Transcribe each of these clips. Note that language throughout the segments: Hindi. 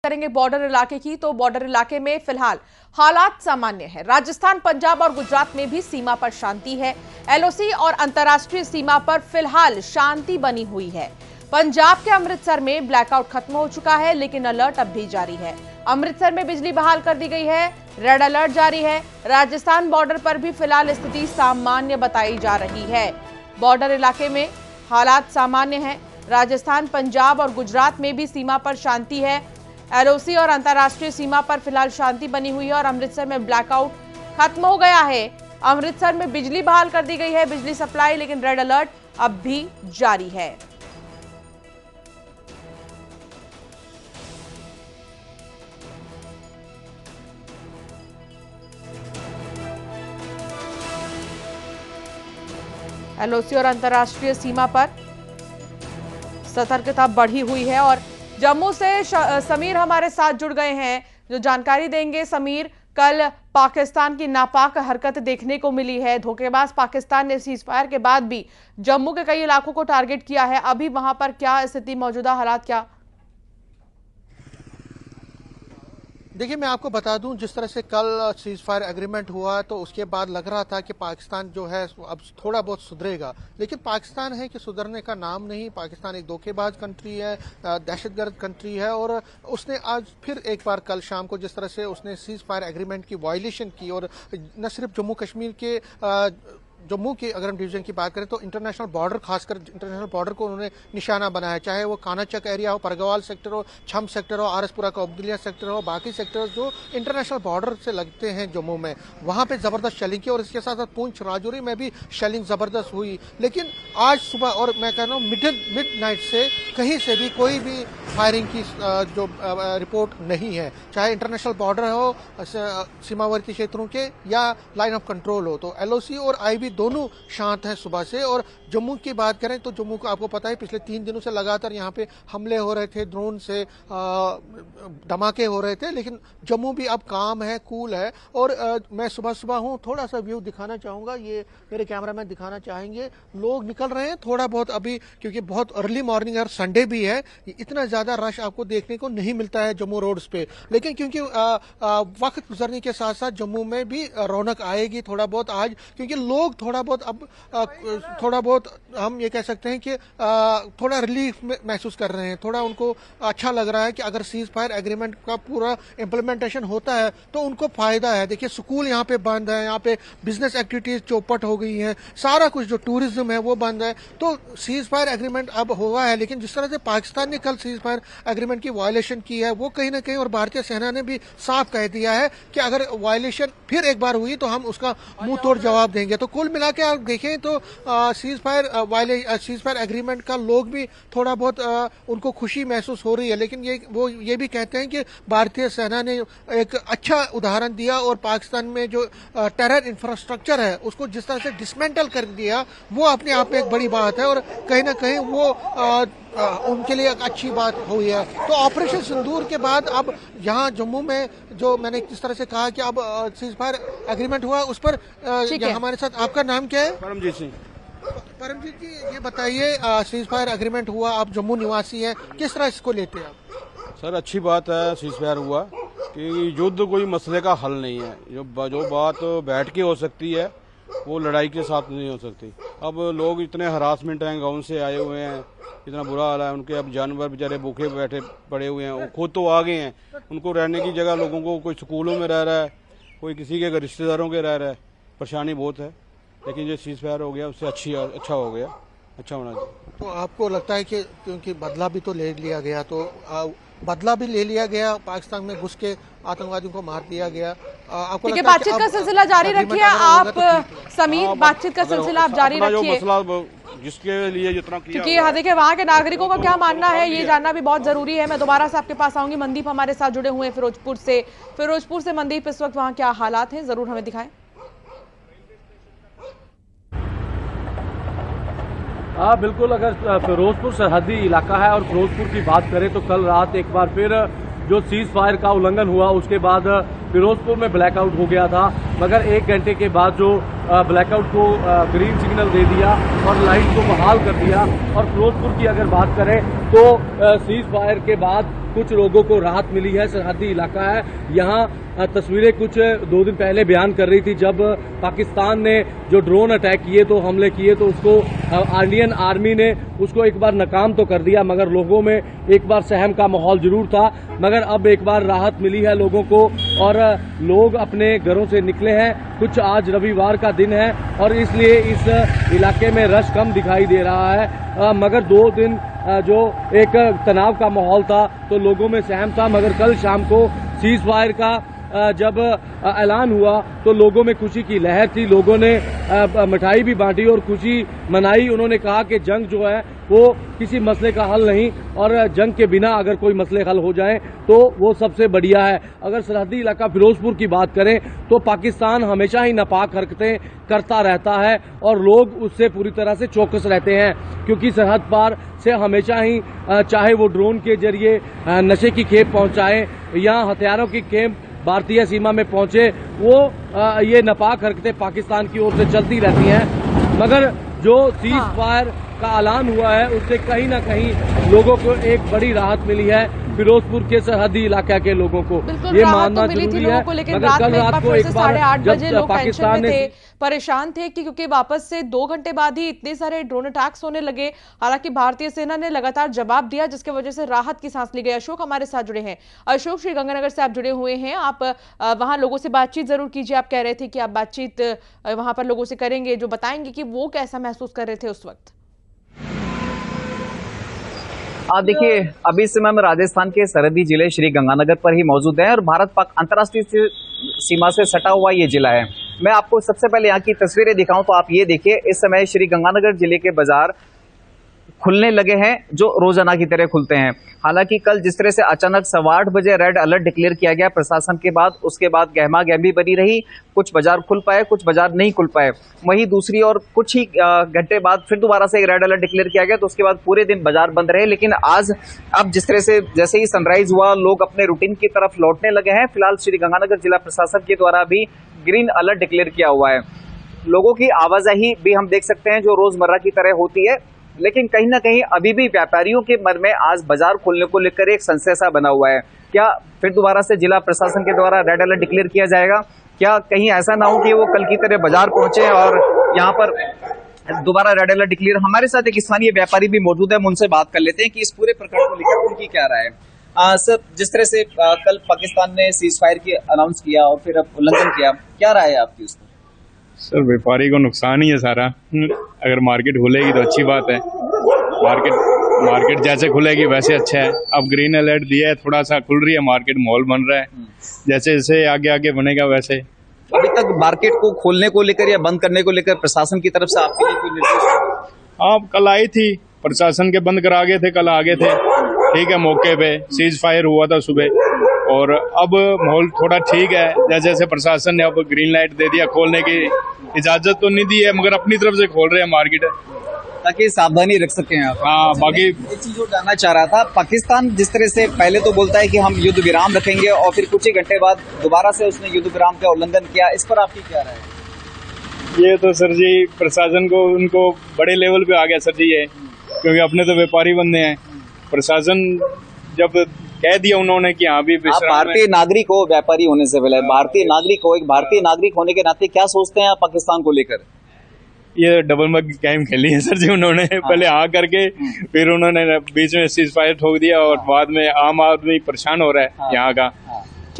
करेंगे बॉर्डर इलाके की, तो बॉर्डर इलाके में फिलहाल हालात सामान्य है। राजस्थान, पंजाब और गुजरात में भी सीमा पर शांति है। एलओसी और अंतर्राष्ट्रीय सीमा पर फिलहाल शांति बनी हुई है। पंजाब के अमृतसर में ब्लैकआउट खत्म हो चुका है, लेकिन अलर्ट अब भी जारी है। अमृतसर में बिजली बहाल कर दी गई है, रेड अलर्ट जारी है। राजस्थान बॉर्डर पर भी फिलहाल स्थिति सामान्य बताई जा रही है। बॉर्डर इलाके में हालात सामान्य है। राजस्थान, पंजाब और गुजरात में भी सीमा पर शांति है। एलओसी और अंतर्राष्ट्रीय सीमा पर फिलहाल शांति बनी हुई है और अमृतसर में ब्लैकआउट खत्म हो गया है। अमृतसर में बिजली बहाल कर दी गई है, बिजली सप्लाई, लेकिन रेड अलर्ट अब भी जारी है। एलओसी और अंतर्राष्ट्रीय सीमा पर सतर्कता बढ़ी हुई है। और जम्मू से समीर हमारे साथ जुड़ गए हैं, जो जानकारी देंगे। समीर, कल पाकिस्तान की नापाक हरकत देखने को मिली है। धोखेबाज पाकिस्तान ने सीज फायर के बाद भी जम्मू के कई इलाकों को टारगेट किया है। अभी वहां पर क्या स्थिति, मौजूदा हालात क्या? देखिए, मैं आपको बता दूं, जिस तरह से कल सीज फायर एग्रीमेंट हुआ तो उसके बाद लग रहा था कि पाकिस्तान जो है अब थोड़ा बहुत सुधरेगा, लेकिन पाकिस्तान है कि सुधरने का नाम नहीं। पाकिस्तान एक धोखेबाज कंट्री है, दहशतगर्द कंट्री है। और उसने आज फिर एक बार कल शाम को जिस तरह से उसने सीज फायर एग्रीमेंट की वायलेशन की, और न सिर्फ जम्मू कश्मीर के जम्मू की अगर हम डिवीजन की बात करें तो इंटरनेशनल बॉर्डर, खासकर इंटरनेशनल बॉर्डर को उन्होंने निशाना बनाया, चाहे वो कानाचक एरिया हो, परगवाल सेक्टर हो, छम सेक्टर हो, आरएसपुरा का अब्दुलिया सेक्टर हो, बाकी सेक्टर जो इंटरनेशल बॉर्डर से लगते हैं जम्मू में, वहां पे जबरदस्त शेलिंग की। और इसके साथ साथ पूंछ राजौरी में भी शेलिंग जबरदस्त हुई। लेकिन आज सुबह, और मैं कह रहा हूँ मिड नाइट से कहीं से भी कोई भी फायरिंग की जो रिपोर्ट नहीं है, चाहे इंटरनेशनल बॉर्डर हो, सीमावर्ती क्षेत्रों के, या लाइन ऑफ कंट्रोल हो। तो एलओसी और आईबी दोनों शांत हैं सुबह से। और जम्मू की बात करें तो जम्मू को आपको पता है पिछले 3 दिनों से लगातार यहाँ पे हमले हो रहे थे, ड्रोन से धमाके हो रहे थे, लेकिन जम्मू भी अब काम है, कूल है। और मैं सुबह सुबह हूँ, थोड़ा सा व्यू दिखाना चाहूंगा, ये मेरे कैमरामैन दिखाना चाहेंगे। लोग निकल रहे हैं थोड़ा बहुत अभी, क्योंकि बहुत अर्ली मॉर्निंग और संडे भी है, इतना ज्यादा रश आपको देखने को नहीं मिलता है जम्मू रोड्स पे। लेकिन क्योंकि वक्त गुजरने के साथ साथ जम्मू में भी रौनक आएगी थोड़ा बहुत आज, क्योंकि लोग थोड़ा बहुत अब थोड़ा बहुत हम ये कह सकते हैं कि थोड़ा रिलीफ महसूस कर रहे हैं। थोड़ा उनको अच्छा लग रहा है कि अगर सीज फायर एग्रीमेंट का पूरा इम्प्लीमेंटेशन होता है तो उनको फायदा है। देखिए, स्कूल यहाँ पे बंद है, यहाँ पे बिजनेस एक्टिविटीज चौपट हो गई हैं, सारा कुछ जो टूरिज्म है वो बंद है। तो सीज फायर एग्रीमेंट अब हुआ है, लेकिन जिस तरह से पाकिस्तान ने कल सीज फायर एग्रीमेंट की वायलेशन की है, वो कहीं ना कहीं, और भारतीय सेना ने भी साफ कह दिया है कि अगर वायलेशन फिर एक बार हुई तो हम उसका मुंह तोड़ जवाब देंगे। तो कुल मिला के आप देखें तो सीज फायर एग्रीमेंट का लोग भी थोड़ा बहुत उनको खुशी महसूस हो रही है। लेकिन वो ये भी कहते हैं कि भारतीय सेना ने एक अच्छा उदाहरण दिया, और पाकिस्तान में जो टेरर इंफ्रास्ट्रक्चर है उसको जिस तरह से डिसमेंटल कर दिया, वो अपने आप में एक बड़ी बात है, और कहीं ना कहीं वो उनके लिए एक अच्छी बात हुई है। तो ऑपरेशन सिंदूर के बाद अब यहाँ जम्मू में जो मैंने किस तरह से कहा कि अब सीज फायर एग्रीमेंट हुआ, उस पर हमारे साथ, आपका नाम क्या है? परमजीत सिंह। परमजीत जी, ये बताइए, सीज फायर एग्रीमेंट हुआ, आप जम्मू निवासी हैं, किस तरह इसको लेते हैं आप? सर, अच्छी बात है सीज फायर हुआ, कि युद्ध कोई मसले का हल नहीं है। जो बात बैठ के हो सकती है वो लड़ाई के साथ नहीं हो सकती। अब लोग इतने हरासमेंट हैं, गाँव से आए हुए हैं, इतना बुरा हाल है उनके। अब जानवर बेचारे भूखे बैठे पड़े हुए हैं, वो खुद तो आ गए हैं, उनको रहने की जगह लोगों को, कोई स्कूलों में रह रहा है, कोई किसी के रिश्तेदारों के रह रहा है, परेशानी बहुत है। लेकिन जो सीज फायर हो गया उससे अच्छा हो गया, अच्छा होना चाहिए। तो आपको लगता है कि क्योंकि बदला भी तो ले लिया गया, तो बदला भी ले लिया गया, पाकिस्तान में घुस के आतंकवादियों को मार दिया गया, आपको लगता है बातचीत का सिलसिला जारी रखिए आप समीर, बातचीत का सिलसिला आप जारी रखिए, जिसके लिए जितना किया। क्योंकि हाँ, देखिए वहाँ के नागरिकों का क्या मानना है ये जानना भी बहुत जरूरी है। मैं दोबारा से आपके पास आऊंगी। मनदीप हमारे साथ जुड़े हुए हैं फिरोजपुर से। मनदीप, इस वक्त वहाँ क्या हालात हैं, जरूर हमें दिखाएं। हाँ बिल्कुल, अगर फिरोजपुर सरहदी इलाका है और फिरोजपुर की बात करें तो कल रात एक बार फिर जो सीज फायर का उल्लंघन हुआ, उसके बाद फिरोजपुर में ब्लैकआउट हो गया था, मगर 1 घंटे के बाद जो ब्लैकआउट को ग्रीन सिग्नल दे दिया और लाइट को बहाल कर दिया। और फिरोजपुर की अगर बात करें तो सीज फायर के बाद कुछ लोगों को राहत मिली है। सरहदी इलाका है, यहाँ तस्वीरें कुछ 2 दिन पहले बयान कर रही थी जब पाकिस्तान ने जो ड्रोन अटैक किए तो हमले किए तो उसको इंडियन आर्मी ने उसको एक बार नाकाम तो कर दिया, मगर लोगों में एक बार सहम का माहौल जरूर था। मगर अब एक बार राहत मिली है लोगों को और लोग अपने घरों से निकले हैं। कुछ आज रविवार का दिन है और इसलिए इस इलाके में रश कम दिखाई दे रहा है, मगर 2 दिन जो एक तनाव का माहौल था तो लोगों में सहम था। मगर कल शाम को सीज फायर का जब ऐलान हुआ तो लोगों में खुशी की लहर थी, लोगों ने मिठाई भी बांटी और खुशी मनाई। उन्होंने कहा कि जंग जो है वो किसी मसले का हल नहीं और जंग के बिना अगर कोई मसले हल हो जाएं तो वो सबसे बढ़िया है। अगर सरहदी इलाका फिरोजपुर की बात करें तो पाकिस्तान हमेशा ही नापाक हरकतें करता रहता है और लोग उससे पूरी तरह से चौकस रहते हैं, क्योंकि सरहद पार से हमेशा ही चाहे वो ड्रोन के जरिए नशे की खेप पहुंचाए या हथियारों की खेप भारतीय सीमा में पहुंचे, वो ये नापाक हरकतें पाकिस्तान की ओर से चलती रहती हैं। मगर जो सीज फायर का ऐलान हुआ है उससे कहीं ना कहीं लोगों को एक बड़ी राहत मिली है, फिरोजपुर के सरहदी इलाके के लोगों को ये मानना जरूरी है। लेकिन रात में एक बार फिर से 8:30 बजे लोग टेंशन में थे, परेशान थे कि क्योंकि वापस से 2 घंटे बाद ही इतने सारे ड्रोन अटैक्स होने लगे। हालांकि भारतीय सेना ने लगातार जवाब दिया जिसकी वजह से राहत की सांस ली गई। अशोक हमारे साथ जुड़े हैं। अशोक, श्रीगंगानगर से आप जुड़े हुए हैं, आप वहां लोगों से बातचीत जरूर कीजिए। आप कह रहे थे कि आप बातचीत वहां पर लोगों से करेंगे जो बताएंगे कि वो कैसा महसूस कर रहे थे उस वक्त। देखिए, अभी इस समय हम राजस्थान के सरहदी जिले श्री गंगानगर पर ही मौजूद हैं और भारत पाक अंतर्राष्ट्रीय सीमा से सटा हुआ ये जिला है। मैं आपको सबसे पहले यहाँ की तस्वीरें दिखाऊं तो आप ये देखिए, इस समय श्री गंगानगर जिले के बाजार खुलने लगे हैं जो रोजाना की तरह खुलते हैं। हालांकि कल जिस तरह से अचानक 8:15 बजे रेड अलर्ट डिक्लेयर किया गया प्रशासन के बाद, उसके बाद गहमा गहमी बनी रही। कुछ बाजार खुल पाए, कुछ बाजार नहीं खुल पाए। वहीं दूसरी ओर कुछ ही घंटे बाद फिर दोबारा से रेड अलर्ट डिक्लेयर किया गया तो उसके बाद पूरे दिन बाजार बंद रहे। लेकिन आज अब जिस तरह से जैसे ही सनराइज हुआ लोग अपने रूटीन की तरफ लौटने लगे हैं। फिलहाल श्री गंगानगर जिला प्रशासन के द्वारा भी ग्रीन अलर्ट डिक्लेयर किया हुआ है। लोगों की आवाजाही भी हम देख सकते हैं जो रोजमर्रा की तरह होती है, लेकिन कहीं ना कहीं अभी भी व्यापारियों के मन में आज बाजार खोलने को लेकर एक संशय सा बना हुआ है। क्या फिर दोबारा से जिला प्रशासन के द्वारा रेड अलर्ट डिक्लेयर किया जाएगा? क्या कहीं ऐसा ना हो कि वो कल की तरह बाजार पहुंचे और यहाँ पर दोबारा रेड अलर्ट डिक्लेयर? हमारे साथ एक स्थानीय व्यापारी भी मौजूद है, हम उनसे बात कर लेते हैं कि इस पूरे प्रकरण को लेकर उनकी क्या राय है। सर, जिस तरह से कल पाकिस्तान ने सीज फायर की अनाउंस किया और फिर अब उल्लंघन किया, क्या राय है आपकी उसमें? सर, व्यापारी को नुकसान ही है सारा। अगर मार्केट खुलेगी तो अच्छी बात है, मार्केट जैसे खुलेगी वैसे अच्छा है। अब ग्रीन अलर्ट दिया है, थोड़ा सा खुल रही है मार्केट, माहौल बन रहा है। जैसे जैसे आगे आगे बनेगा वैसे। अभी तक मार्केट को खोलने को लेकर या बंद करने को लेकर प्रशासन की तरफ से आपके लिए कोई निर्देश? आप कल आई थी, प्रशासन के बंद करा गए थे, कल आगे थे, ठीक है। मौके पे सीज फायर हुआ था सुबह और अब माहौल थोड़ा ठीक है। जैसे जैसे प्रशासन ने अब ग्रीन लाइट दे दिया, खोलने की इजाजत तो नहीं दी है मगर अपनी तरफ से खोल रहे हैं मार्केट ताकि सावधानी रख सकें आप। हाँ, बाकी एक चीज जो जानना चाह रहा था, पाकिस्तान जिस तरह से पहले तो बोलता है कि हम युद्ध विराम रखेंगे और फिर कुछ ही घंटे बाद दोबारा से उसने युद्ध विराम का उल्लंघन किया, इस पर आपकी क्या राय है? ये तो सर जी प्रशासन को उनको बड़े लेवल पे आ गया सर जी ये, क्योंकि अपने तो व्यापारी बंदे हैं। प्रशासन जब कह दिया उन्होंने कि हाँ भी भारतीय नागरिक हो, व्यापारी होने से पहले भारतीय नागरिक हो, एक भारतीय नागरिक होने के नाते क्या सोचते हैं आप पाकिस्तान को लेकर? ये डबल मग गेम खेली है सर जी उन्होंने। पहले हाँ करके फिर उन्होंने बीच में सीज फायर ठोक दिया और बाद में आम आदमी परेशान हो रहा है यहाँ का।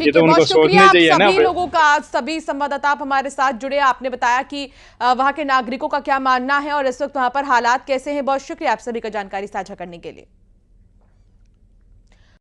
ये तो उनको सोचना चाहिए ना। सभी लोगों का, सभी संवाददाता आप हमारे साथ जुड़े, आपने बताया कि वहां के नागरिकों का क्या मानना है और इस वक्त वहां पर हालात कैसे हैं। बहुत शुक्रिया आप सभी का जानकारी साझा करने के लिए।